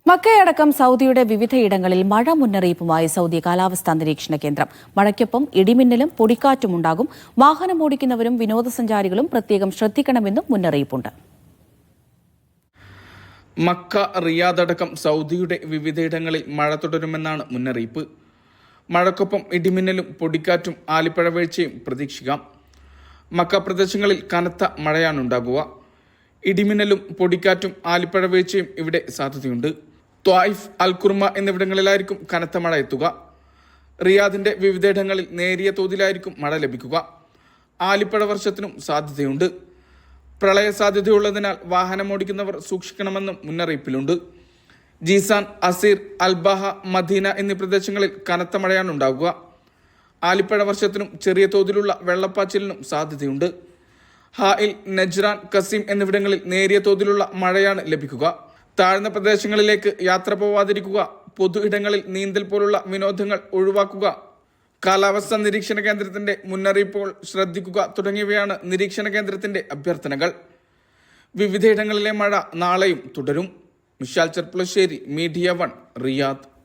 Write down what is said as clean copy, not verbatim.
മക്കയടക്കം സൗദിയുടെ വിവിധയിടങ്ങളിൽ മഴ മുന്നറിയിപ്പുമായി സൗദി കാലാവസ്ഥാ നിരീക്ഷണ കേന്ദ്രം. മഴയ്ക്കൊപ്പം ഇടിമിന്നലും പൊടിക്കാറ്റും ഉണ്ടാകും. വാഹനമോടിക്കുന്നവരും വിനോദസഞ്ചാരികളും പ്രത്യേകം ശ്രദ്ധിക്കണമെന്നും മുന്നറിയിപ്പുണ്ട്. മക്ക, റിയാദ് അടക്കം സൗദിയുടെ വിവിധയിടങ്ങളിൽ മഴ തുടരുമെന്നാണ് മുന്നറിയിപ്പ്. മഴയ്ക്കൊപ്പം ഇടിമിന്നലും പൊടിക്കാറ്റും ആലിപ്പഴ വീഴ്ചയും പ്രതീക്ഷിക്കാം. മക്ക പ്രദേശങ്ങളിൽ കനത്ത മഴയാണുണ്ടാകുക. ഇടിമിന്നലും പൊടിക്കാറ്റും ആലിപ്പഴ വീഴ്ചയും ഇവിടെ സാധ്യതയുണ്ട്. ത്വായിഫ്, അൽകുർമ എന്നിവിടങ്ങളിലായിരിക്കും കനത്ത മഴ എത്തുക. റിയാദിന്റെ വിവിധയിടങ്ങളിൽ നേരിയ തോതിലായിരിക്കും മഴ ലഭിക്കുക. ആലിപ്പഴ വർഷത്തിനും സാധ്യതയുണ്ട്. പ്രളയ സാധ്യതയുള്ളതിനാൽ വാഹനമോടിക്കുന്നവർ സൂക്ഷിക്കണമെന്നും മുന്നറിയിപ്പിലുണ്ട്. ജീസാൻ, അസീർ, അൽബാഹ, മദീന എന്നീ പ്രദേശങ്ങളിൽ കനത്ത മഴയാണ് ഉണ്ടാകുക. ആലിപ്പഴ വർഷത്തിനും ചെറിയ തോതിലുള്ള വെള്ളപ്പാച്ചിലിനും സാധ്യതയുണ്ട്. ഹായിൽ, നജ്റാൻ, കസീം എന്നിവിടങ്ങളിൽ നേരിയ തോതിലുള്ള മഴയാണ് ലഭിക്കുക. താഴ്ന്ന പ്രദേശങ്ങളിലേക്ക് യാത്ര പോവാതിരിക്കുക. പൊതു ഇടങ്ങളിൽ നീന്തൽ പോലുള്ള വിനോദങ്ങൾ ഒഴിവാക്കുക. കാലാവസ്ഥാ നിരീക്ഷണ കേന്ദ്രത്തിന്റെ മുന്നറിയിപ്പുകൾ ശ്രദ്ധിക്കുക തുടങ്ങിയവയാണ് നിരീക്ഷണ കേന്ദ്രത്തിന്റെ അഭ്യർത്ഥനകൾ. വിവിധയിടങ്ങളിലെ മഴ നാളെയും തുടരും. Mishal Cherpulassery, media 1, Riyadh.